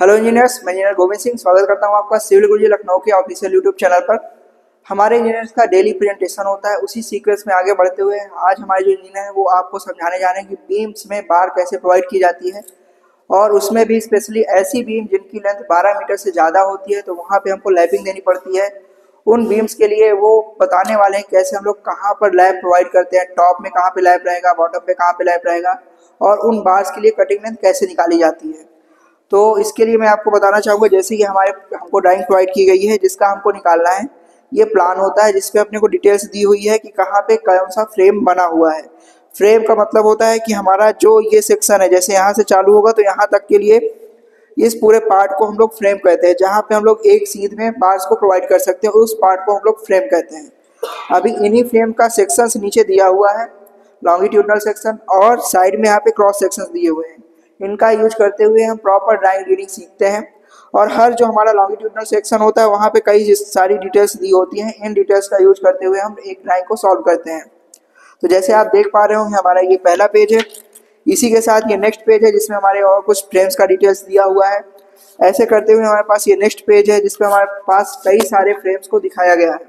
Hello engineers, मैं engineer Govind Singh स्वागत करता हूं आपका सिविल गुरुजी लखनऊ के ऑफिशियल यूट्यूब चैनल पर। हमारे इंजीनियर्स का डेली प्रेजेंटेशन होता है। उसी सीक्वेंस में आगे बढ़ते हुए आज हमारे जो इंजीनियर है वो आपको समझाने जा रहे हैं कि बीम्स में बार कैसे प्रोवाइड की जाती है, और उसमें भी स्पेशली ऐसी बीम जिनकी लेंथ 12 मीटर से ज़्यादा होती है, तो वहाँ पे हमको लैपिंग देनी पड़ती है। उन बीम्स के लिए वो बताने वाले हैं कैसे हम लोग कहाँ पर लैप प्रोवाइड करते हैं, टॉप में कहाँ पे लैप रहेगा, बॉटम पे कहाँ पे लैप रहेगा, और उन बार्स के लिए कटिंग लेंथ कैसे निकाली जाती है। तो इसके लिए मैं आपको बताना चाहूँगा, जैसे कि हमको ड्राइंग प्रोवाइड की गई है जिसका हमको निकालना है। ये प्लान होता है जिसपे अपने को डिटेल्स दी हुई है कि कहाँ पे कौन सा फ्रेम बना हुआ है। फ्रेम का मतलब होता है कि हमारा जो ये सेक्शन है, जैसे यहाँ से चालू होगा तो यहाँ तक के लिए इस पूरे पार्ट को हम लोग फ्रेम कहते हैं। जहाँ पे हम लोग एक सीध में पार्ट्स को प्रोवाइड कर सकते हैं उस पार्ट को हम लोग फ्रेम कहते हैं। अभी इन्हीं फ्रेम का सेक्शंस नीचे दिया हुआ है, लॉन्गिट्यूडनल सेक्शन और साइड में यहाँ पे क्रॉस सेक्शंस दिए हुए हैं। इनका यूज करते हुए हम प्रॉपर ड्राइंग रीडिंग सीखते हैं, और हर जो हमारा लॉन्गिट्यूडनल सेक्शन होता है वहाँ पे कई सारी डिटेल्स दी होती हैं। इन डिटेल्स का यूज करते हुए हम एक ड्राइंग को सॉल्व करते हैं। तो जैसे आप देख पा रहे होंगे हमारा ये पहला पेज है, इसी के साथ ये नेक्स्ट पेज है जिसमें हमारे और कुछ फ्रेम्स का डिटेल्स दिया हुआ है। ऐसे करते हुए हमारे पास ये नेक्स्ट पेज है जिसमें हमारे पास कई सारे फ्रेम्स को दिखाया गया है।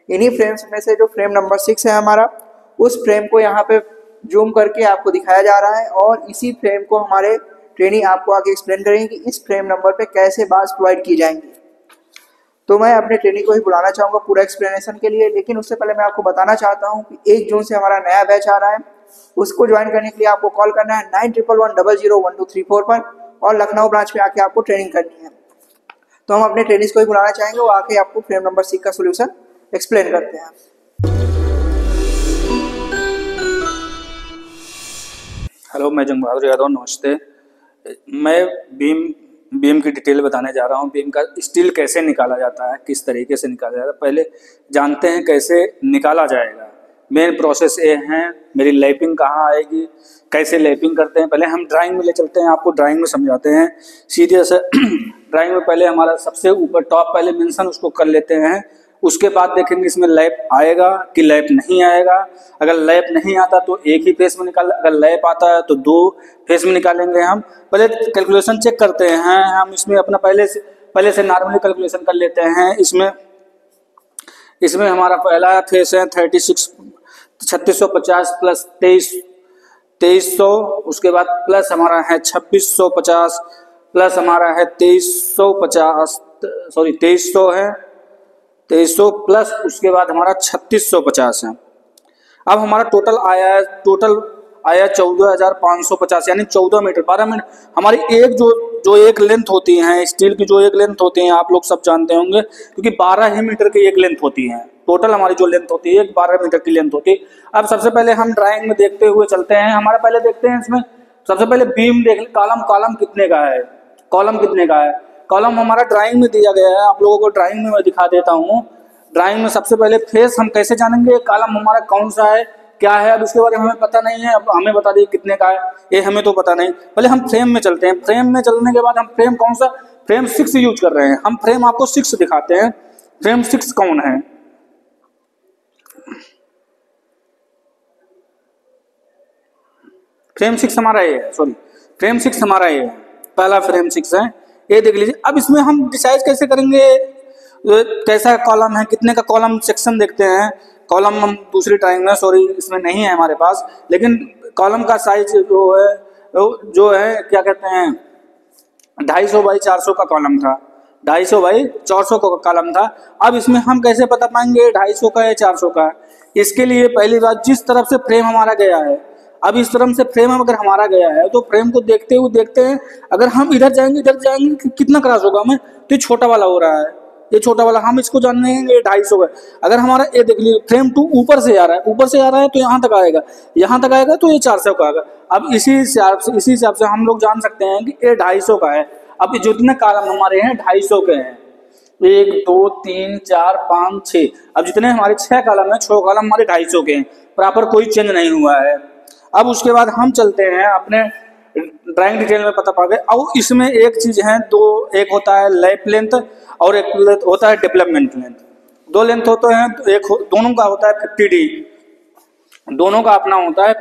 इन्हीं फ्रेम्स में से जो फ्रेम नंबर 6 है हमारा, उस फ्रेम को यहाँ पे जूम करके आपको दिखाया जा रहा है, और इसी फ्रेम को हमारे ट्रेनिंग आपको आगे एक्सप्लेन करेंगे कि इस फ्रेम नंबर पे कैसे बार्स प्रोवाइड की जाएंगी। तो मैं अपने ट्रेनिंग को ही बुलाना चाहूँगा पूरा एक्सप्लेनेशन के लिए, लेकिन उससे पहले मैं आपको बताना चाहता हूँ कि 1 जून से हमारा नया बैच आ रहा है। उसको ज्वाइन करने के लिए आपको कॉल करना है 9111001234 पर, और लखनऊ ब्रांच में आके आपको ट्रेनिंग करनी है। तो हम अपने ट्रेनिंग्स को ही बुलाना चाहेंगे, वो आके आपको फ्रेम नंबर 6 का सोल्यूशन एक्सप्लेन करते हैं। हेलो, मैं जंग बहादुर यादव, नमस्ते। मैं बीम की डिटेल बताने जा रहा हूँ। बीम का स्टील कैसे निकाला जाता है, किस तरीके से निकाला जाता है, पहले जानते हैं कैसे निकाला जाएगा। मेन प्रोसेस ये है। मेरी लैपिंग कहाँ आएगी, कैसे लैपिंग करते हैं, पहले हम ड्राइंग में ले चलते हैं, आपको ड्राइंग में समझाते हैं सीधे से। ड्राइंग में पहले हमारा सबसे ऊपर टॉप पहले मेंशन उसको कर लेते हैं। उसके बाद देखेंगे इसमें लैप आएगा कि लैप नहीं आएगा। अगर लैप नहीं आता तो एक ही फेस में निकाल, अगर लैप आता है तो 2 फेस में निकालेंगे। हम पहले कैलकुलेशन चेक करते हैं। हम इसमें अपना पहले से नॉर्मली कैलकुलेशन कर लेते हैं। इसमें हमारा पहला फेस है 3650 प्लस 2300, उसके बाद प्लस हमारा है 2650 प्लस हमारा है 2300 है 2300 प्लस उसके बाद हमारा 3650 है। अब हमारा टोटल आया 14,550, यानी 14 मीटर 12 मीटर। हमारी एक जो एक लेंथ होती है स्टील की, जो एक लेंथ होती है आप लोग सब जानते होंगे, क्योंकि 12 ही मीटर की एक लेंथ होती है। टोटल हमारी जो लेंथ होती है 12 मीटर की लेंथ होती है। अब सबसे पहले हम ड्राइंग में देखते हुए चलते हैं। हमारा पहले देखते हैं इसमें सबसे पहले बीम देख लें। कॉलम कितने का है, कॉलम हमारा ड्राइंग में दिया गया है। आप लोगों को ड्राइंग में मैं दिखा देता हूँ। ड्राइंग में सबसे पहले फेस हम कैसे जानेंगे कॉलम हमारा कौन सा है, क्या है। अब इसके बारे में हमें पता नहीं है, अब हमें बता दिए कितने का है, ये हमें तो पता नहीं। पहले हम फ्रेम में चलते हैं। फ्रेम में चलने के बाद हम फ्रेम कौन सा, फ्रेम 6 यूज कर रहे हैं। हम फ्रेम आपको 6 दिखाते हैं। फ्रेम 6 कौन है, फ्रेम 6 हमारा ये है, फ्रेम 6 हमारा ये है, पहला फ्रेम 6 है, ये देख लीजिए। अब इसमें हम डिसाइड कैसे करेंगे कैसा कॉलम है, कितने का कॉलम सेक्शन देखते हैं। कॉलम हम दूसरी ड्राइंग में, इसमें नहीं है हमारे पास, लेकिन कॉलम का साइज जो है क्या कहते हैं 250 बाई 400 का कॉलम था, 250 बाई 400 का कॉलम था। अब इसमें हम कैसे पता पाएंगे 250 का या 400 का। इसके लिए पहली बात, जिस तरफ से फ्रेम हमारा गया है, अब इस तरफ से फ्रेम अगर हमारा गया है तो फ्रेम को देखते हुए देखते हैं। अगर हम इधर जाएंगे कितना क्रॉस होगा हमें, तो ये छोटा वाला हो रहा है, ये छोटा वाला, हम इसको जानने हैं 250 का। अगर हमारा ये देख लीजिए फ्रेम 2 ऊपर से आ रहा है तो यहाँ तक आएगा तो ये 400 का आएगा। अब इसी हिसाब से हम लोग जान सकते हैं कि ये 250 का है। अब जितने कॉलम हमारे हैं 250 के हैं, 1 2 3 4 5 6। अब जितने हमारे 6 कॉलम है, 6 कॉलम हमारे 250 के हैं, प्रॉपर कोई चेंज नहीं हुआ है। अब उसके बाद हम चलते हैं अपने ड्राइंग डिटेल में पता पा गए। अब इसमें एक चीज है, एक होता है लैप लेंथ और एक होता है डेवलपमेंट लेंथ। 2 लेंथ होते हैं, दोनों का होता है 50D, दोनों का अपना होता है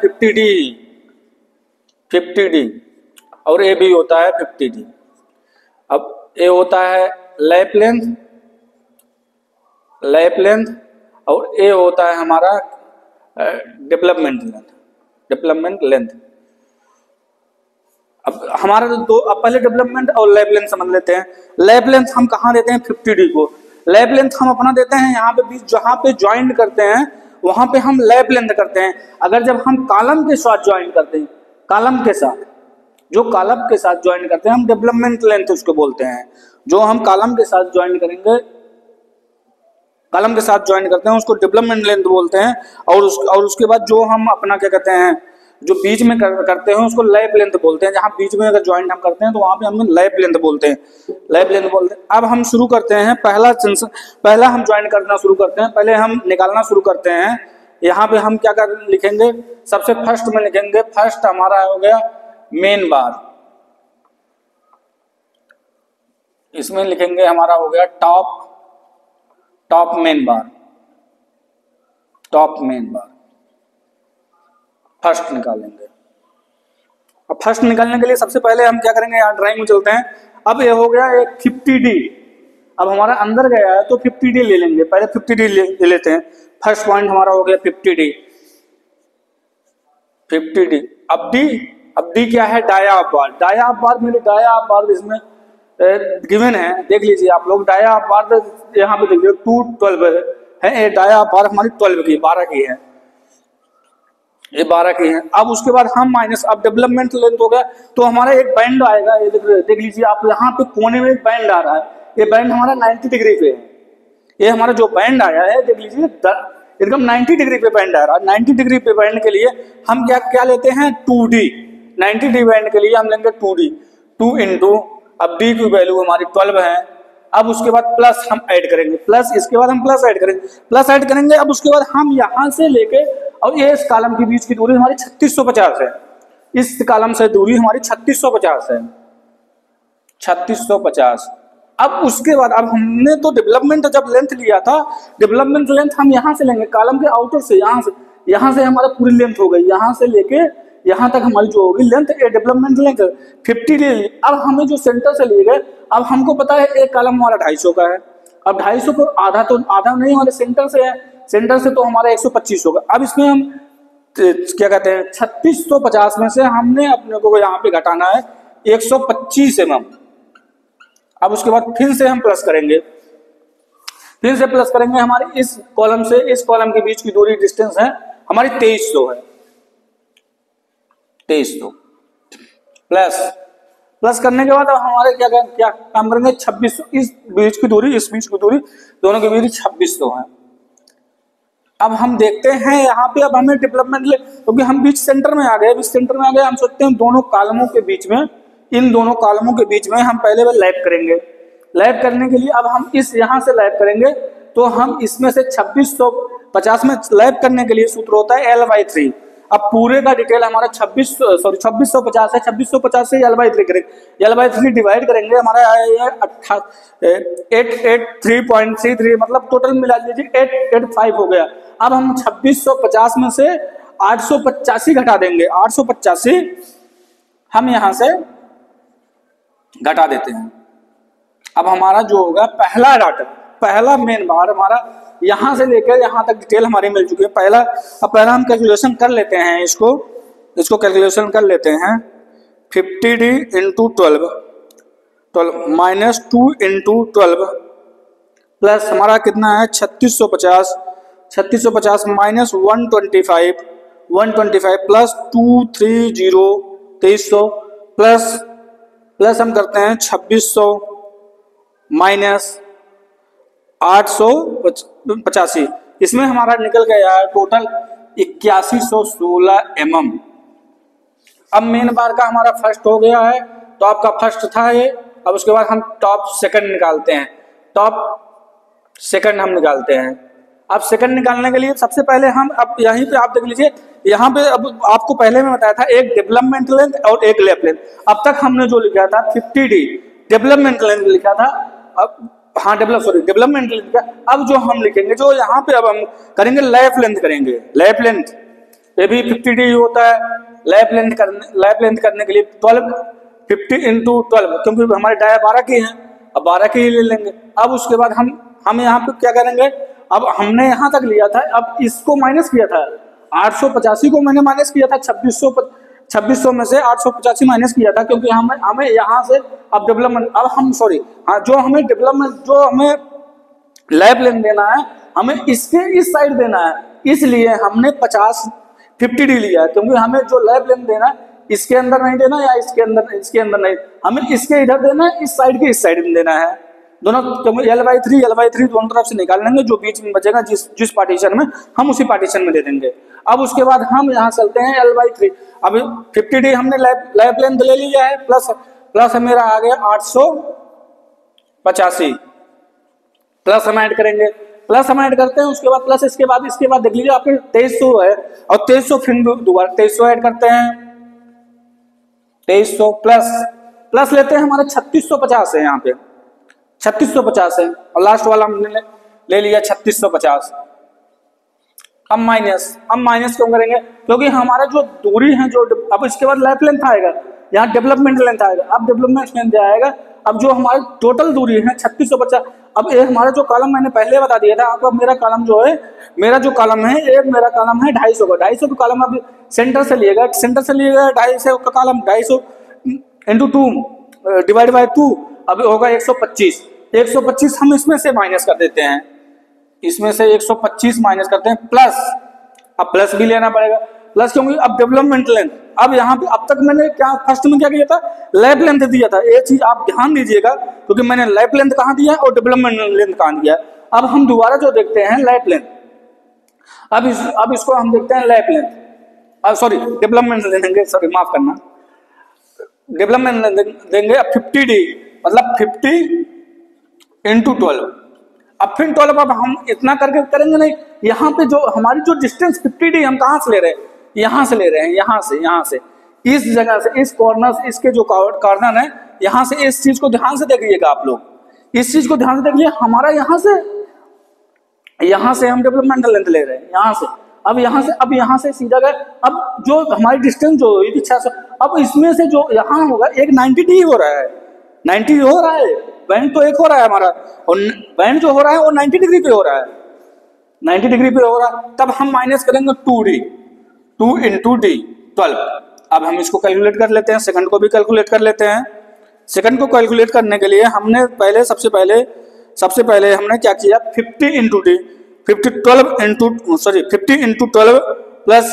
50D और ये भी होता है 50D। अब ए होता है लैप लेंथ और ए होता है हमारा डेवलपमेंट लेंथ। अब हमारा दो, अब पहले डेवलपमेंट और लैप लेंथ समझ लेते हैं। लैप लेंथ हम कहाँ देते हैं 50D को। लैप लेंथ हम अपना देते हैं यहाँ पे बीच जहाँ पे ज्वाइंट करते हैं वहां पे हम लैप लेंथ करते हैं। अगर जब हम कॉलम के साथ ज्वाइन करते हैं, कॉलम के साथ जो कॉलम के साथ ज्वाइन करते हैं हम डेवलपमेंट लेंथ उसको बोलते हैं। जो हम कॉलम के साथ ज्वाइन करेंगे, कॉलम के साथ ज्वाइन करते हैं उसको डेवलपमेंट लेंथ बोलते हैं। और उसके बाद जो हम अपना क्या कहते हैं जो बीच में करते हैं उसको लैप लेंथ बोलते हैं। जहां बीच में अगर ज्वाइंट हम करते हैं तो वहां पे हम लैप लेंथ बोलते हैं, लैप लेंथ बोलते हैं। अब हम शुरू करते हैं, पहला हम ज्वाइन करना शुरू करते हैं, पहले हम निकालना शुरू करते हैं। यहाँ पे हम क्या कर लिखेंगे, सबसे फर्स्ट में लिखेंगे, फर्स्ट हमारा हो गया मेन बार, इसमें लिखेंगे हमारा हो गया टॉप मेन बार, फर्स्ट निकालेंगे। अब फर्स्ट निकालने के लिए सबसे पहले हम क्या करेंगे, यहाँ ड्राइंग में चलते हैं। अब ये हो गया एक 50D, अब हमारा अंदर गया है तो 50D ले लेंगे, पहले 50D ले लेते हैं। फर्स्ट पॉइंट हमारा हो गया 50D। अब डी क्या है, डाया ऑफ बार मेरे डाया ऑफ बार इसमें गिवन है, देख लीजिए आप लोग। डाया ऑफ बार यहाँ पे देखिए 212 है, ये डाया ऑफ बार हमारी 12 की 12 की है, ये 12 की है। अब उसके बाद हम माइनस, अब डेवलपमेंट लेंथ हो गया तो हमारा एक बैंड आएगा, ये देख लीजिए आप, यहाँ पे कोने में एक बैंड आ रहा है, ये बैंड हमारा 90 डिग्री पे है। ये हमारा जो बैंड आया है देख लीजिए एकदम 90 डिग्री पे बैंड आ रहा है। 90 डिग्री पे बैंड के लिए हम क्या लेते हैं 2D। 90 डिग्री बैंड के लिए हम लेंगे 2D, 2 इंटू, अब डी की वैल्यू हमारी 12 है। अब उसके बाद प्लस हम ऐड करेंगे, प्लस इसके बाद हम प्लस ऐड करेंगे। अब उसके बाद हम यहाँ से लेके और ये इस कॉलम के बीच की दूरी हमारी 3650 है, इस कॉलम से दूरी हमारी 3650 है, 3650। अब उसके बाद अब हमने तो डेवलपमेंट जब लेंथ लिया था, डेवलपमेंट लेंथ हम यहाँ से लेंगे कॉलम के आउटर से, यहाँ से हमारा पूरी लेंथ हो गई, यहाँ से लेके यहाँ तक हमारी जो होगी लेंथ, ये डेवलपमेंट लेंथ 50 ले ली। अब हमें जो सेंटर से लिए गए, अब हमको पता है एक कॉलम हमारा 250 का है। अब 250 को आधा नहीं हमारे सेंटर से है, सेंटर से तो हमारा 125 होगा। अब इसमें हम क्या कहते हैं 3650 में से हमने अपने को यहाँ पे घटाना है 125 mm। अब उसके बाद फिर से हम प्लस करेंगे, हमारे इस कॉलम से इस कॉलम के बीच की दूरी डिस्टेंस है हमारी 2300 है, 2300 प्लस करने के बाद अब हमारे क्या काम करेंगे 2600, इस बीच की दूरी दोनों के बीच 2600 है। अब हम देखते हैं यहाँ पे, अब हमें डेवलपमेंट क्योंकि हम बीच सेंटर में आ गए, हम सोचते हैं दोनों कॉलमों के बीच में, इन दोनों कॉलमों के बीच में हम पहले लैप करेंगे। लैप करने के लिए अब हम इस यहाँ से लैप करेंगे तो हम इसमें से 2650 में लैप करने के लिए सूत्र होता है L/3। अब पूरे का डिटेल हमारा 2650 है, 2650 से L/3 करेंगे, L/3 डिवाइड करेंगे, हमारा आया 883.33, मतलब टोटल मिला लीजिए 885 हो गया। अब हम 2650 में से 885 घटा देंगे, 885 हम यहां से घटा देते हैं। अब हमारा जो होगा पहला मेन बार हमारा यहां से लेकर यहां तक डिटेल हमारी मिल चुकी है। पहला हम कैलकुलेशन कर लेते हैं, इसको कैलकुलेशन कर लेते हैं। 50D into 12 minus 2 into 12 plus हमारा कितना है 3650 माइनस 125 प्लस 230 2300 प्लस हम करते हैं 2600 माइनस 885, इसमें हमारा निकल गया है टोटल 8116 mm। अब मेन बार का हमारा फर्स्ट हो गया है, टॉप का फर्स्ट था ये। अब उसके बाद हम टॉप सेकंड निकालते हैं, अब सेकंड निकालने के लिए सबसे पहले हम अब यहीं पे आप देख लीजिए, यहाँ पे अब आपको पहले में बताया था एक डेवलपमेंट लेंथ और एक लैप लेंथ। अब तक हमने जो लिखा था 50D डेवलपमेंट लेंथ लिखा था, अब डेवलपमेंट लेंथ का। अब जो हम लिखेंगे, जो यहाँ पे अब हम करेंगे लैप लेंथ करेंगे, लैप लेंथ ये भी 50D होता है। लैप लेंथ करने के लिए 50 इंटू 12, क्योंकि हमारे डाया 12 की हैं, अब 12 की ही ले लेंगे। अब उसके बाद हम यहाँ पे क्या करेंगे, अब हमने यहाँ तक लिया था, अब इसको माइनस किया था, 885 को मैंने माइनस किया था 2600 में से 885 माइनस किया था, क्योंकि हमें यहाँ से अब डेवलपमेंट, अब हम सॉरी हाँ, जो हमें डेवलपमेंट, जो हमें लैब लेन देना है, हमें इसके इस साइड देना है, इसलिए हमने 50D लिया है, क्योंकि हमें जो लैब लेन देना है इसके अंदर नहीं देना, या इसके अंदर नहीं, हमें इसके इधर देना है, इस साइड के इस साइड में देना है दोनों, क्योंकि L/3 दोनों तरफ से निकाल लेंगे, जो बीच में बचेगा जिस पार्टीशन में, हम उसी पार्टीशन में दे देंगे। अब उसके बाद हम यहाँ चलते हैं L/3, अब 50D हमने लैब लेंथ ले लिया है, प्लस मेरा आ गया 885, प्लस हम ऐड करेंगे, प्लस हम ऐड करते हैं, उसके बाद प्लस, इसके बाद देख लीजिए आपके 2300 है, और 2300 फिर दोबारा 2300 ऐड करते हैं, 2300 प्लस लेते हैं, हमारे 3650 है, यहाँ पे 3650 है, और लास्ट वाला हमने ले लिया 3650। अब माइनस क्यों करेंगे, क्योंकि हमारा जो दूरी है, जो अब इसके बाद लैब लेंथ आएगा, यहाँ डेवलपमेंट लेंथ आएगा, अब डेवलपमेंट लेंथ आएगा, अब जो हमारी टोटल दूरी है 3650, अब ये हमारा जो कॉलम मैंने पहले बता दिया था आपको, मेरा कॉलम जो है, मेरा कॉलम है 250 का, 250 का कॉलम अब सेंटर से लिएगा 250 का कॉलम, 250 इंटू 2 डिवाइड बाई 2, अब होगा 125 हम इसमें से माइनस कर देते हैं, इसमें से 125 माइनस करते हैं, प्लस, अब प्लस भी लेना पड़ेगा, प्लस क्योंकि अब डेवलपमेंट लेंथ, अब यहाँ पे अब तक मैंने फर्स्ट में क्या किया था, लैब लेंथ दिया था, ये चीज आप ध्यान दीजिएगा, क्योंकि मैंने लैब लेंथ कहाँ दिया है और डेवलपमेंट लेंथ कहाँ दिया है। अब हम दोबारा जो देखते हैं लैब लेंथ, अब इसको हम देखते हैं लैब लेंथ, सॉरी डेवलपमेंट लेंगे, सॉरी माफ करना, डेवलपमेंट देंगे। अब 50D मतलब 50 इंटू 12, अब फिर 12, अब हम इतना करके करेंगे नहीं, यहाँ पे जो हमारी जो डिस्टेंस 50D हम कहाँ से ले रहे हैं, यहाँ से ले रहे हैं, यहाँ से इस जगह से, इस कॉर्नर से, इसके जो कॉर्नर है यहाँ से, इस चीज को ध्यान से देखिएगा आप लोग, इस चीज को ध्यान से देखिए, हमारा यहाँ से हम डेवलपमेंटल लेंथ ले रहे हैं, अब यहाँ से सीधा गए, अब जो हमारी डिस्टेंस जो हुई थी 600, अब इसमें से जो यहाँ होगा एक 90D हो रहा है, 90 हो रहा है, बैंड तो एक हो रहा है हमारा, और बैंड जो हो रहा है वो 90 डिग्री पे हो रहा है, 90 डिग्री पे हो रहा है, तब हम माइनस करेंगे 2D, 2 इंटू D 12। अब हम इसको कैलकुलेट कर लेते हैं, सेकंड को भी कैलकुलेट कर लेते हैं। सेकंड को कैलकुलेट करने के लिए हमने सबसे पहले हमने क्या किया, 50 into D, 50 into 12 plus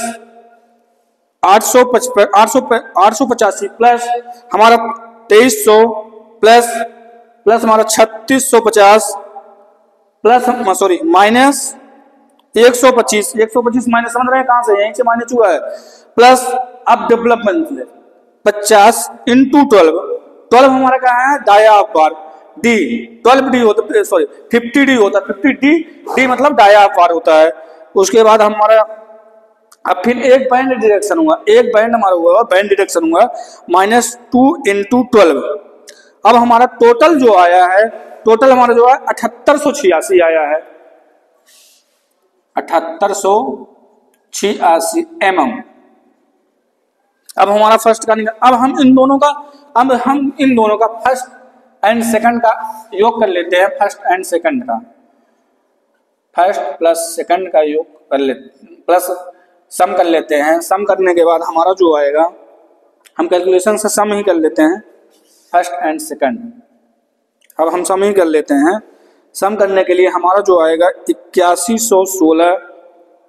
885 plus हमारा 2300 प्लस हमारा 3650 प्लस माइनस 125 माइनस, समझ रहे हैं कहां से, यहीं से माइनस हुआ है, प्लस अब डेवलपमेंट 50 इंटू 12 हमारा क्या है, डाया बार D, 12D होता, सॉरी 50D होता, 50D मतलब डाया बार होता है। उसके बाद हमारा अब फिर एक बैंड डिडक्शन हुआ, बैंड डिडक्शन हुआ -2 इंटू 12। अब हमारा टोटल जो आया है, टोटल हमारा जो है 7886 आया है, 7886 mm। अब हमारा फर्स्ट का निकल, अब हम इन दोनों का फर्स्ट एंड सेकंड का योग कर लेते हैं, फर्स्ट प्लस सेकंड का योग कर लेते, प्लस सम कर लेते हैं। सम करने के बाद हमारा जो आएगा, हम कैलकुलेशन से सम ही कर लेते हैं, फर्स्ट एंड सेकंड। अब हम सम ही कर लेते हैं, सम करने के लिए हमारा जो आएगा 8116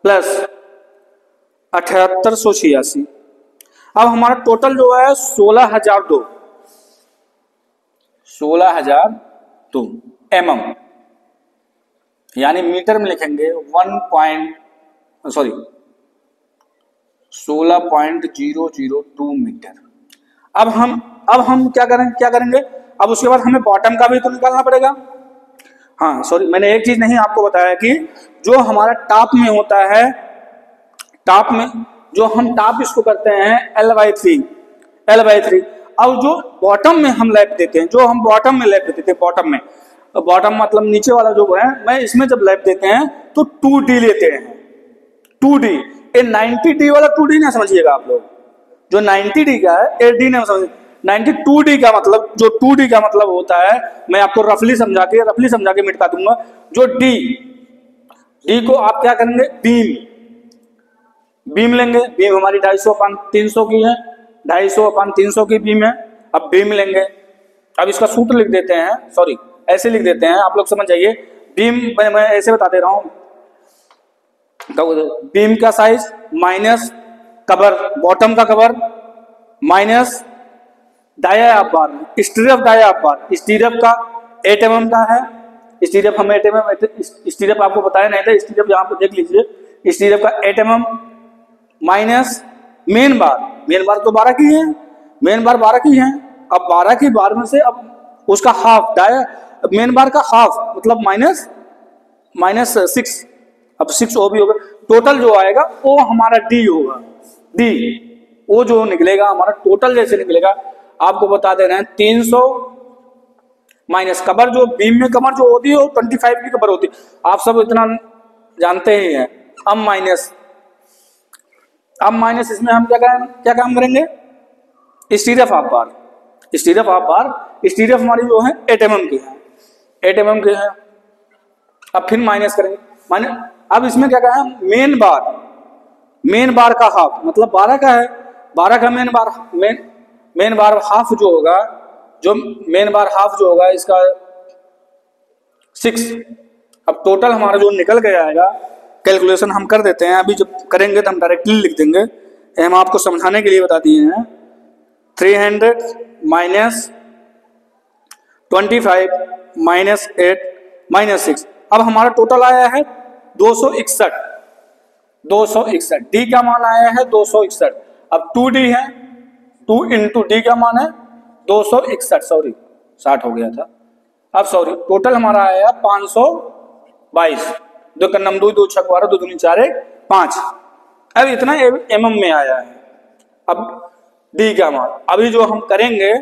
प्लस 7886। अब हमारा टोटल जो है 16002 mm, यानी मीटर में लिखेंगे 16.002 मीटर। अब हम क्या करेंगे, अब उसके बाद हमें बॉटम का भी तो निकालना पड़ेगा। हाँ सॉरी, मैंने एक चीज नहीं आपको बताया कि जो हमारा टॉप में होता है, टॉप में जो हम टॉप इसको करते हैं L/3। अब जो बॉटम में हम लैप देते हैं, जो हम बॉटम में लैप देते हैं, बॉटम मतलब नीचे वाला जो है, मैं इसमें जब लैप देते हैं तो 2D लेते हैं, 2D। ये 90D वाला 2D ना समझिएगा आप लोग, जो 90D का है 8D ना समझिए, 92D का मतलब, जो 2D का मतलब होता है, मैं आपको रफली समझा के मिटा दूंगा। जो डी को आप क्या करेंगे, बीम लेंगे। बीम हमारी 250/300 की है, 250/300 की बीम है। अब बीम लेंगे, अब इसका सूत्र लिख देते हैं, सॉरी ऐसे लिख देते हैं, आप लोग समझ जाइए। बीम मैं ऐसे बता दे रहा हूं, बीम का साइज माइनस कवर, बॉटम का कवर माइनस डाया आप बार, स्टीरियप डाया आप बार। स्टीरियप का 8 mm का है, स्टीरियप हम 8 mm, स्टीरियप आपको बताया नहीं था, स्टीरियप यहाँ पे देख लीजिए, स्टीरियप का 8 mm माइनस मेन बार तो 12 की है, मेन बार 12 की है। अब 12 की बार में से अब उसका हाफ, डाया मेन बार का हाफ मतलब माइनस 6, अब 6 वो भी होगा। टोटल जो आएगा वो हमारा डी होगा, डी वो जो निकलेगा हमारा टोटल जैसे निकलेगा, आपको बता दे रहे हैं 300 माइनस कवर, जो बीम में कवर जो होती है वो 25 की कवर होती है, आप सब इतना जानते ही हैं। अब माइनस इसमें हम क्या काम करेंगे, स्टीरियप हाफ बार, स्टीरियप हमारी जो है 8 mm की है, 8 mm की है। अब फिर माइनस करेंगे, अब इसमें क्या कहा, मेन बार का हाफ मतलब 12 का है, 12 का मेन बार हाफ जो होगा, जो मेन बार हाफ जो होगा इसका 6। अब टोटल हमारा जो निकल के आएगा, कैलकुलेशन हम कर देते हैं, अभी जब करेंगे तो हम डायरेक्टली लिख देंगे, हम आपको समझाने के लिए बता दिए हैं। 300 माइनस 25 माइनस 8 माइनस 6, अब हमारा टोटल आया है 261। डी का मान आया है 261। अब 2D है, 2 इंटू डी का मान है 261, सॉरी 60 हो गया था, अब सॉरी टोटल हमारा आया 522। 2 कन्नम 2 2 6 12 2 दूनी 4 1 5, अब इतना mm में आया है। अब डी का मान अभी जो हम करेंगे,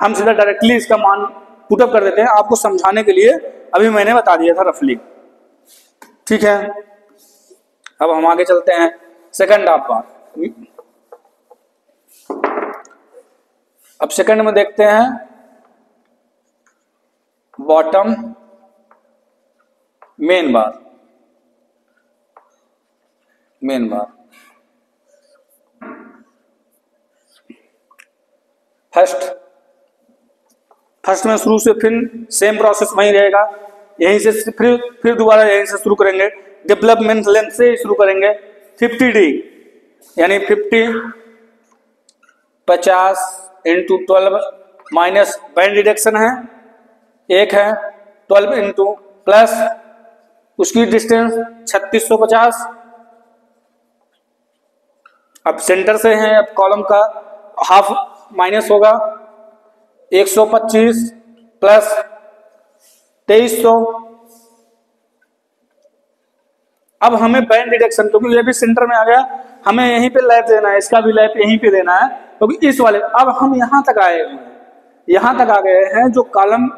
हम सीधा डायरेक्टली इसका मान पुटअप कर देते हैं, आपको समझाने के लिए अभी मैंने बता दिया था रफली, ठीक है। अब हम आगे चलते हैं सेकंड हाफ बार। अब सेकंड में देखते हैं बॉटम मेन बार, फर्स्ट में शुरू से फिर सेम प्रोसेस वहीं रहेगा, यहीं से फिर दोबारा यहीं से शुरू करेंगे, डेवलपमेंट लेंथ से शुरू करेंगे। 50D यानी 50 इंटू 12 माइनस बैंड डिडक्शन है, एक है 12 इंटू प्लस उसकी डिस्टेंस 3650। अब सेंटर से है, अब कॉलम का हाफ माइनस होगा 125 प्लस 2300। अब हमें बैंड डिडक्शन, क्योंकि ये भी सेंटर में आ गया, हमें यहीं पे लैप देना है, इसका भी लैप यहीं पे देना है, क्योंकि इस वाले अब हम यहां तक आए हैं, यहां तक आ गए हैं, जो कॉलम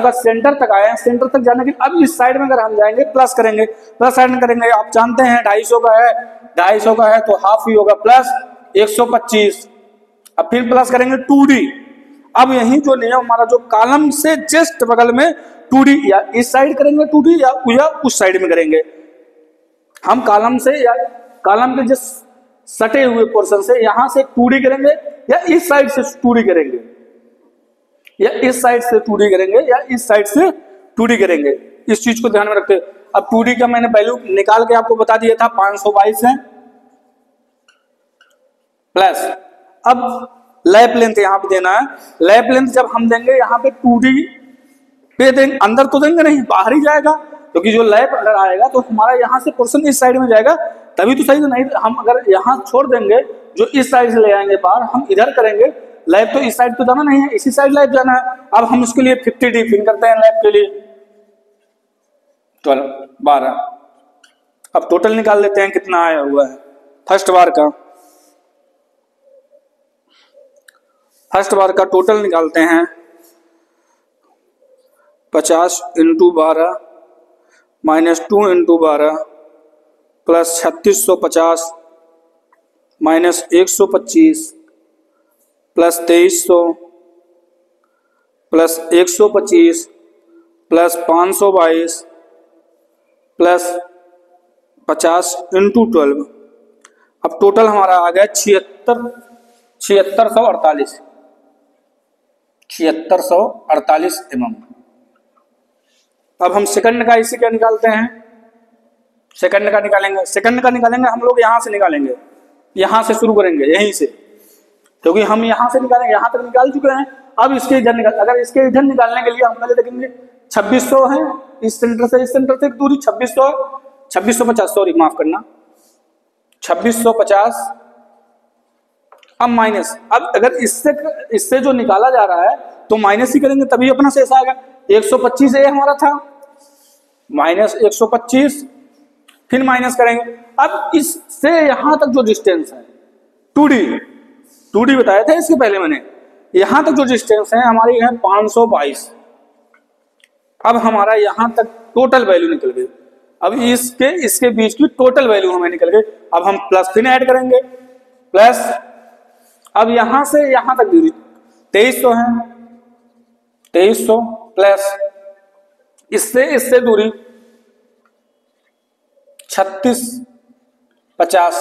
का सेंटर तक आए हैं। सेंटर तक जाने के अब इस साइड में अगर हम जाएंगे प्लस करेंगे, प्लस साइड में करेंगे, आप जानते हैं 250 का है तो हाफ ही होगा प्लस 125। अब फिर प्लस करेंगे 2D। अब यही जो नियम हमारा, जो कॉलम से जस्ट बगल में 2D, या इस साइड करेंगे 2D या उस साइड में करेंगे, हम कॉलम से या कॉलम के जिस सटे हुए पोर्शन से यहां से 2D करेंगे, या इस साइड से 2D करेंगे, या इस साइड से 2D करेंगे, या इस साइड से 2D करेंगे। इस चीज को ध्यान में रखते हैं। अब 2D का मैंने वैल्यू निकाल के आपको बता दिया था 522 है, प्लस अब लैप लेंथ यहां पे देना है। लैप लेंथ जब हम देंगे यहां पे 2D पे देंगे, अंदर तो देंगे नहीं, बाहर ही जाएगा, क्योंकि जो लैप अगर आएगा तो हमारा यहां से पोर्शन इस साइड में जाएगा, तभी तो सही। तो नहीं, हम अगर यहां छोड़ देंगे, जो इस साइड से ले आएंगे बाहर, हम इधर करेंगे, लैप तो इस साइड तो जाना नहीं है, इसी साइड लैप जाना है। अब हम इसके लिए 50D पिन करते हैं लैप के लिए, 12। अब टोटल निकाल लेते हैं कितना आया हुआ है फर्स्ट बार का टोटल निकालते हैं। 50 into 12 minus 2 into 12 plus 3650 minus 125 plus 2300 plus 125 plus 522 plus 50 into 12। अब टोटल हमारा आ गया 7648 mm। अब हम सेकंड का इसी का निकालते हैं, सेकंड का निकालेंगे हम लोग यहाँ से निकालेंगे, यहाँ से शुरू करेंगे यहीं से, क्योंकि हम यहाँ से निकालेंगे, यहाँ तक निकाल चुके हैं। अब इसके इधर अगर इसके इधर निकालने के लिए हम पहले देखेंगे 2600 है, इस सेंटर से दूरी 2650, सॉरी माफ करना 2650। अब माइनस, अब अगर इससे जो निकाला जा रहा है तो माइनस ही करेंगे तभी अपना शेष आएगा। 125 ये हमारा था, माइनस 125, फिर माइनस करेंगे। अब इससे यहां तक जो डिस्टेंस है 2D बताया था इसके पहले मैंने, यहां तक जो डिस्टेंस है हमारी है 522। अब हमारा यहां तक टोटल वैल्यू निकल गई। अब इसके बीच की टोटल वैल्यू हमें निकल गई। अब हम प्लस फिर ऐड करेंगे, प्लस अब यहां से यहां तक दूरी 2300 है, 2300 प्लस इससे दूरी 3650।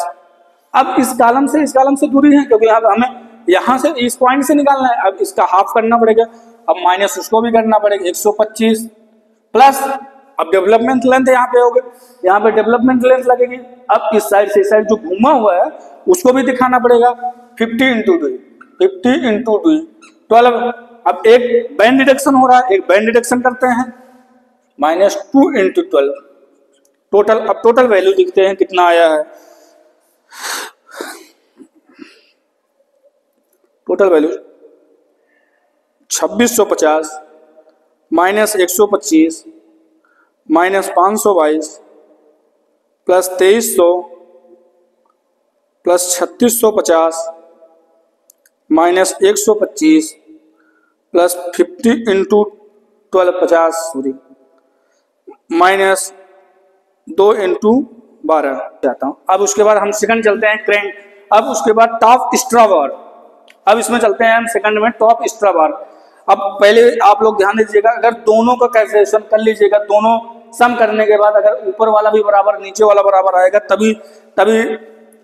अब इस कॉलम से दूरी है, क्योंकि अब हमें यहां से इस पॉइंट से निकालना है। अब इसका हाफ करना पड़ेगा, अब माइनस उसको भी करना पड़ेगा 125 प्लस, अब डेवलपमेंट लेंथ यहाँ पे होगी, यहाँ पे डेवलपमेंट लेंथ लगेगी। अब इस साइड से इस साइड जो घूमा हुआ है उसको भी दिखाना पड़ेगा, 50 इंटू 2 12। अब एक बैंड डिडक्शन हो रहा है, एक बैंड डिडक्शन करते हैं, -2 इंटू 12 टोटल। अब टोटल वैल्यू दिखते हैं कितना आया है। Total value 2650 minus 125 minus 522 plus 2300 plus 3650 minus 125 plus 50 into 12 50 sorry minus 2 into 12 जाता हूं। अब उसके बाद हम सेकंड चलते हैं क्रैंक। अब उसके बाद टॉप स्ट्रा बार। अब इसमें चलते हैं हम सेकंड में टॉप स्ट्रा बार। अब पहले आप लोग ध्यान दीजिएगा, अगर दोनों का कैलकुलेशन कर लीजिएगा, दोनों सम करने के बाद अगर ऊपर वाला भी बराबर नीचे वाला बराबर आएगा तभी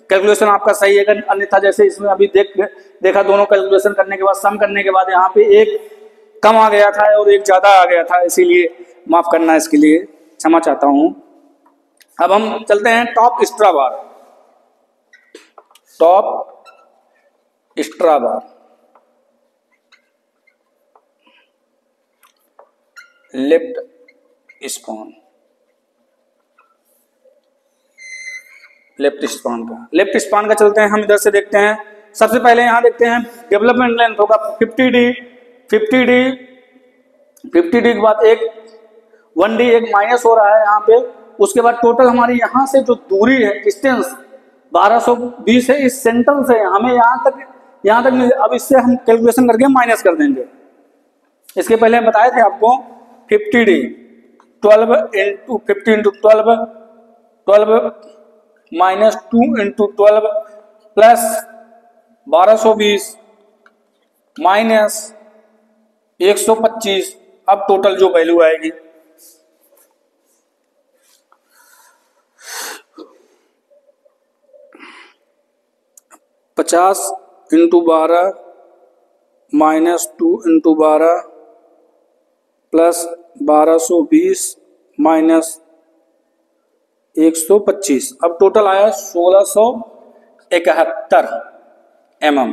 कैलकुलेशन आपका सही है। अन्यथा जैसे इसमें अभी देखा दोनों कैलकुलेशन करने के बाद सम करने के बाद यहाँ पे एक कम आ गया था और एक ज्यादा आ गया था, इसीलिए माफ करना, इसके लिए क्षमा चाहता हूं। अब हम चलते हैं टॉप स्ट्रा बार। टॉप स्ट्रा बार, लेफ्ट स्पॉन, लेफ्ट स्पॉन का चलते हैं हम। इधर से देखते हैं, सबसे पहले यहां देखते हैं डेवलपमेंट लेंथ होगा 50D के बाद एक 1D एक माइनस हो रहा है यहाँ पे। उसके बाद टोटल हमारी यहाँ से जो दूरी है डिस्टेंस 1220 है, इस सेंटर से हमें यहाँ तक अब इससे हम कैलकुलेशन करके माइनस कर देंगे। इसके पहले हम बताए थे आपको 50D 12 into 50 into 12 minus 2 into 12 plus 1220 minus 125। अब टोटल जो वैल्यू आएगी 50 into 12 minus 2 into 12 plus 1220 minus 125। अब टोटल आया 1671 mm।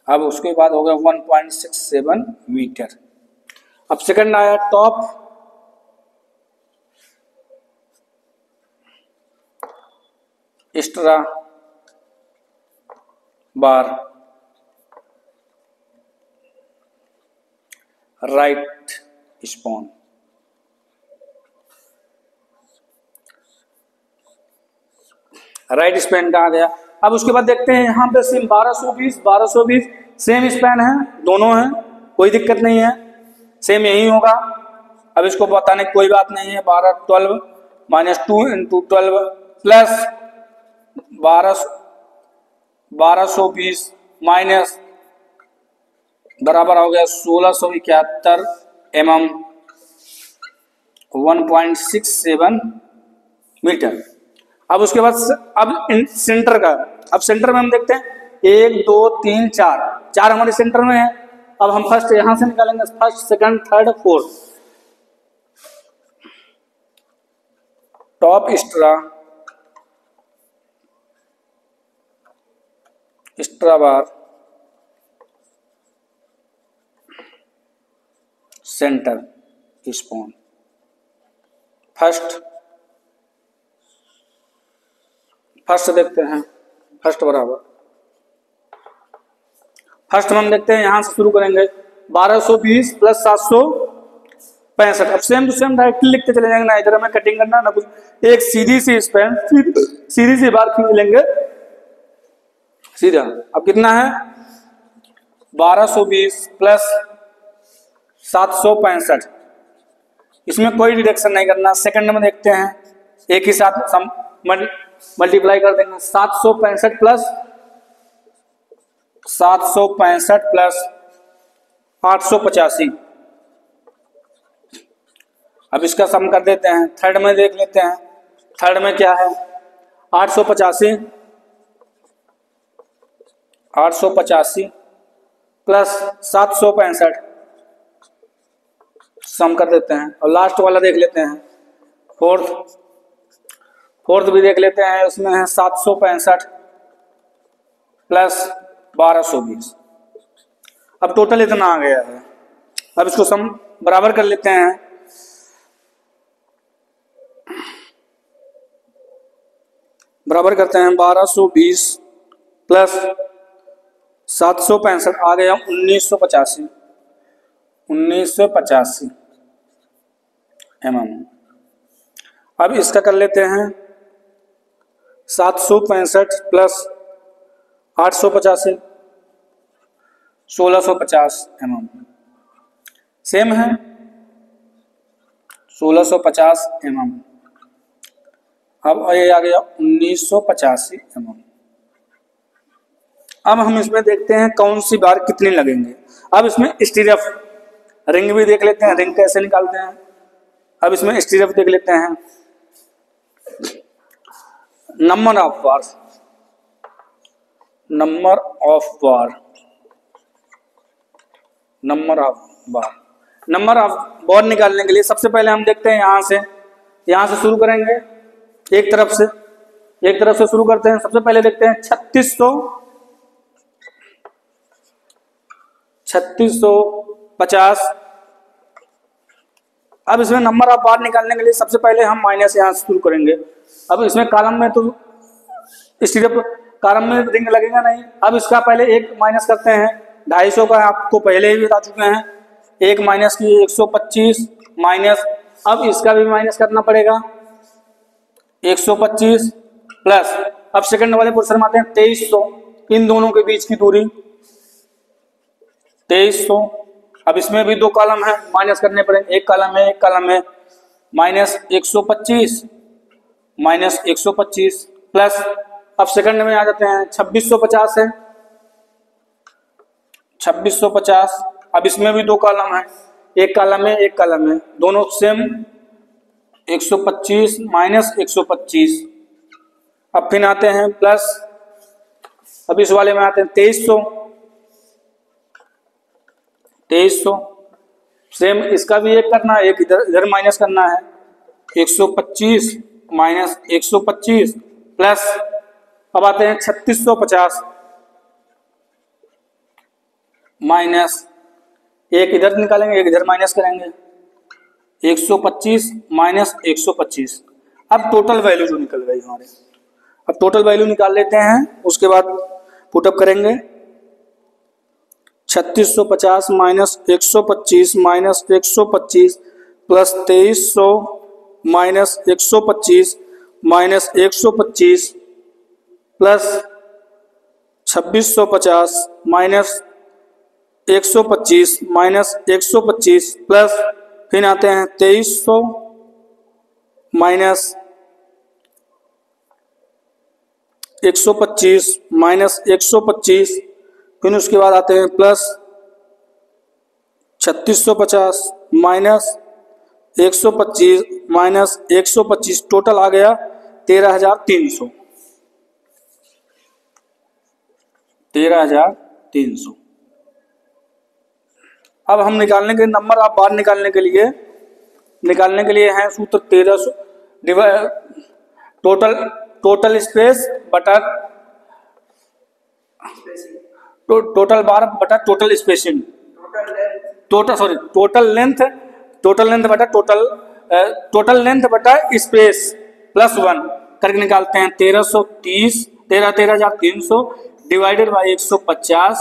अब उसके बाद हो गया 1.67 मीटर। अब सेकंड आया टॉप स्ट्रा बार, राइट स्पॉन। राइट स्पैन का आ गया। अब उसके बाद देखते हैं यहाँ पे सेम 1220 सेम स्पैन है, दोनों हैं, कोई दिक्कत नहीं है, सेम यही होगा। अब इसको बताने की कोई बात नहीं है। 12 माइनस 2 इंटू 12 प्लस 1220 माइनस बराबर हो गया 1671 mm 1.67 मीटर। अब उसके बाद अब सेंटर का, अब सेंटर में हम देखते हैं 1 2 3 4, 4 हमारे सेंटर में है। अब हम फर्स्ट यहां से निकालेंगे, first second third fourth. Top extra bar centre spawn first देखते हैं, फर्स्ट बराबर फर्स्ट में हम देखते हैं यहां से शुरू करेंगे 1220 प्लस 765। अब सेम टू सेम डायरेक्टली लिखते चले जाएंगे ना, इधर हमें कटिंग करना ना कुछ, एक सीधी सी स्पेन सीधी सी बार खींच लेंगे सीधा। अब कितना है 1220 प्लस 765, इसमें कोई डिडक्शन नहीं करना। सेकंड में देखते हैं, एक ही साथ मल्टीप्लाई कर देंगे 765 प्लस 885। अब इसका सम कर देते हैं। थर्ड में देख लेते हैं, थर्ड में क्या है 885 प्लस 765 सम कर देते हैं। और लास्ट वाला देख लेते हैं, फोर्थ भी देख लेते हैं, उसमें है 765 प्लस 1220। अब टोटल इतना आ गया है। अब इसको सम बराबर कर लेते हैं। बराबर करते हैं 1220 प्लस 765 आ गया 1985 mm। अब इसका कर लेते हैं 765 प्लस 885 1650 mm सेम है 1650 mm। अब ये आ गया 1985 mm। अब हम इसमें देखते हैं कौन सी बार कितनी लगेंगे। अब इसमें स्टीरफ रिंग भी देख लेते हैं, रिंग कैसे निकालते हैं। अब इसमें स्टीरफ देख लेते हैं। नंबर ऑफ बार निकालने के लिए सबसे पहले हम देखते हैं यहां से शुरू करेंगे। एक तरफ से शुरू करते हैं। सबसे पहले देखते हैं 3650। अब इसमें नंबर ऑफ बार निकालने के लिए सबसे पहले हम माइनस यहां से शुरू करेंगे। अब इसमें कॉलम में तो स्टीरफ कॉलम में रिंग लगेगा नहीं। अब इसका पहले एक माइनस करते हैं, 250 का आपको पहले ही बता चुके हैं। एक माइनस की 125 माइनस, अब इसका भी माइनस करना पड़ेगा 125 प्लस। अब सेकंड वाले पोर्शन में आते हैं 2300, इन दोनों के बीच की दूरी 2300। अब इसमें भी दो कॉलम है, माइनस करने पड़ेंगे, एक कॉलम है माइनस 125 प्लस। अब सेकंड में आ जाते हैं 2650 है 2650। अब इसमें भी दो कॉलम है, एक कॉलम है दोनों सेम 125 माइनस 125। अब फिर आते हैं प्लस। अब इस वाले में आते हैं 2300 सेम, इसका भी एक करना है, एक इधर माइनस करना है 125 माइनस 125 प्लस। अब आते हैं 3650 माइनस, एक इधर निकालेंगे एक इधर माइनस करेंगे 125 माइनस 125। अब टोटल वैल्यू जो निकल गई हमारे, अब टोटल वैल्यू निकाल लेते हैं। उसके बाद पुटअप करेंगे 3650 minus 125 minus 125 plus 2300 minus 125 minus 125 plus 2650 minus 125 minus 125 plus फिर आते हैं 2300 माइनस 125 माइनस 125 फिर उसके बाद आते हैं प्लस 3650 माइनस 125 माइनस 125, टोटल आ गया 13,300। 13,300। अब हम निकालने के नंबर, आप बाहर निकालने के लिए है सूत्र 1300 टोटल स्पेस बटा टोटल बार बटा टोटल स्पेसिंग, टोटल लेंथ बटा टोटल लेंथ बटा स्पेस प्लस 1 करके निकालते हैं 13,300 डिवाइडेड बाई 150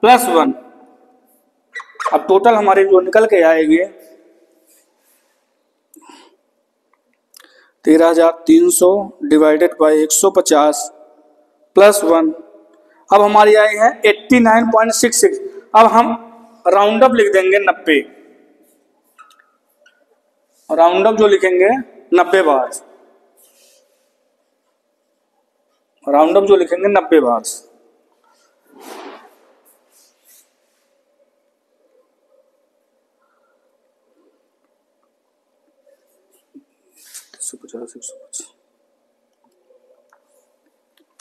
प्लस 1। अब टोटल हमारे जो निकल के आएंगे 13,300 डिवाइडेड बाई 150 प्लस 1। अब हमारी आई है 89.66। अब हम राउंड अप लिख देंगे 90, राउंड अप जो लिखेंगे 90 बार, राउंड अप जो लिखेंगे 90 बार।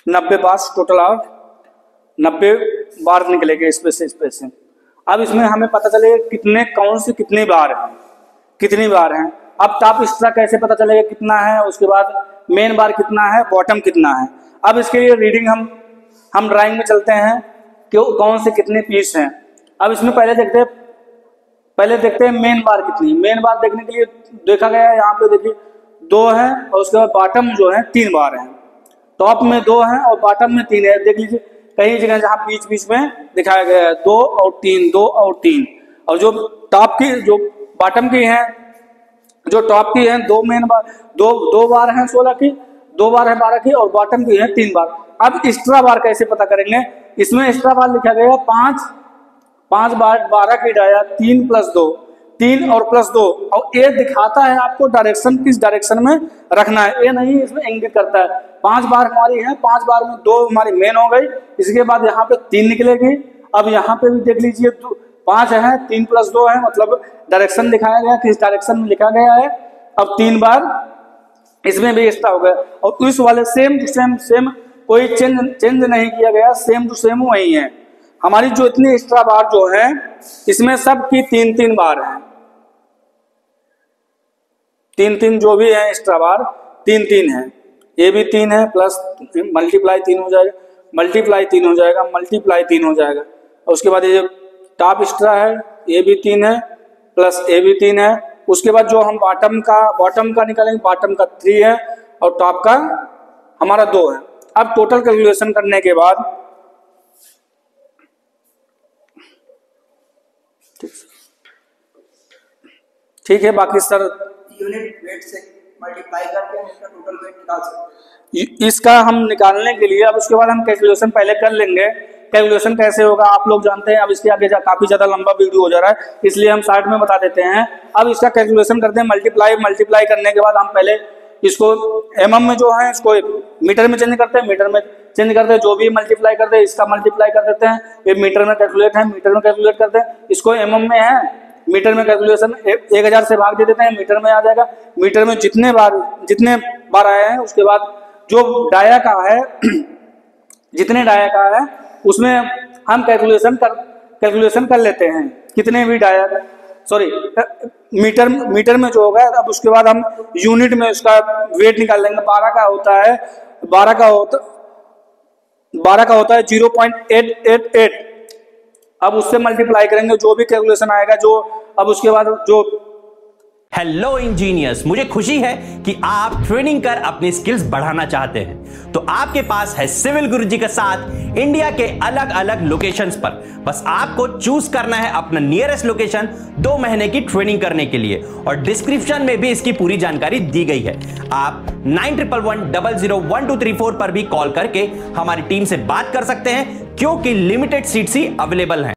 नब्बे बार टोटल, आप 90 बार निकलेंगे स्पेस से स्पेस से। अब इसमें हमें पता चलेगा कितने कौन से कितनी बार हैं। अब टॉप एक्स्ट्रा कैसे पता चलेगा कितना है, उसके बाद मेन बार कितना है, बॉटम कितना है। अब इसके लिए रीडिंग हम ड्राइंग में चलते हैं कि कौन से कितने पीस हैं। अब इसमें पहले देखते हैं मेन बार कितनी। मेन बार देखने के लिए देखा गया है, यहाँ पे देखिए 2 है और उसके बाद बॉटम जो है 3 बार है। टॉप में 2 है और बॉटम में 3 है। देख लीजिए कई जगह जहाँ बीच में दिखाया गया है 2 और 3, 2 और 3। और जो टॉप की जो बॉटम की है, जो टॉप की है 2 मेन बार, 2 बार है 16 की, 2 बार है 12 की और बॉटम की है 3 बार। अब एक्स्ट्रा बार कैसे पता करेंगे? इसमें एक्स्ट्रा बार लिखा गया 5 बार 12 की डाया 3 प्लस 2, 3 और प्लस 2। और ये दिखाता है आपको डायरेक्शन किस डायरेक्शन में रखना है, ये नहीं इसमें इंगित करता है। 5 बार हमारी है, 5 बार में 2 हमारी मेन हो गई, इसके बाद यहाँ पे 3 निकलेगी। अब यहाँ पे भी देख लीजिए 5 है, 3 प्लस 2 है, मतलब डायरेक्शन दिखाया गया किस डायरेक्शन में लिखा गया है। अब 3 बार इसमें भी एक्स्ट्रा हो गया और इस वाले सेम टू सेम कोई चेंज नहीं किया गया, सेम टू सेम वही है। हमारी जो इतनी एक्स्ट्रा बार जो है इसमें सब की 3-3 बार है, 3-3 जो भी है एक्स्ट्रा बार 3-3 है। ये भी 3 है प्लस मल्टीप्लाई 3 हो जाएगा, मल्टीप्लाई 3 हो जाएगा, मल्टीप्लाई 3 हो जाएगा। और उसके बाद ये जो टॉप एक्स्ट्रा है ये भी 3 है प्लस ये भी 3 है। उसके बाद जो हम बॉटम का निकालेंगे, बॉटम का 3 है और टॉप का हमारा 2 है। अब टोटल कैलकुलेशन करने के बाद ठीक है, बाकी सर यूनिट वेट से मल्टीप्लाई करके हम इसका टोटल वेट निकाल सकते हैं। इसका हम निकालने के लिए अब उसके बाद हम कैलकुलेशन पहले कर लेंगे। कैलकुलेशन कैसे होगा आप लोग जानते हैं। अब इसके आगे काफी ज्यादा लंबा वीडियो हो जा रहा है, इसलिए हम शॉर्ट में बता देते हैं। अब इसका कैलकुलेशन करते हैं मल्टीप्लाई करने के बाद हम पहले इसको एमएम में जो है इसको मीटर में चेंज करते हैं, मीटर में चेंज करते हैं, जो भी मल्टीप्लाई करते हैं इसका मल्टीप्लाई कर देते हैं। ये मीटर में कैलकुलेट है, मीटर में कैलकुलेट करते हैं। इसको एमएम में है, मीटर में कैलकुलेशन 1000 से भाग दे देते हैं, मीटर में आ जाएगा। मीटर में जितने बार आए हैं उसके बाद जो डाया का है जितने डाया का है उसमें हम कैलकुलेशन कर लेते हैं। कितने भी डाया मीटर में जो होगा। अब उसके बाद हम यूनिट में उसका वेट निकाल लेंगे। 12 का होता है 0.888। अब उससे मल्टीप्लाई करेंगे जो भी कैलकुलेशन आएगा जो। अब उसके बाद जो हेलो इंजीनियर्स, मुझे खुशी है कि आप ट्रेनिंग कर अपनी स्किल्स बढ़ाना चाहते हैं, तो आपके पास है सिविल गुरुजी का साथ इंडिया के अलग अलग लोकेशंस पर। बस आपको चूज करना है अपना नियरेस्ट लोकेशन 2 महीने की ट्रेनिंग करने के लिए, और डिस्क्रिप्शन में भी इसकी पूरी जानकारी दी गई है। आप 9111001234 पर भी कॉल करके हमारी टीम से बात कर सकते हैं, क्योंकि लिमिटेड सीट्स ही अवेलेबल हैं।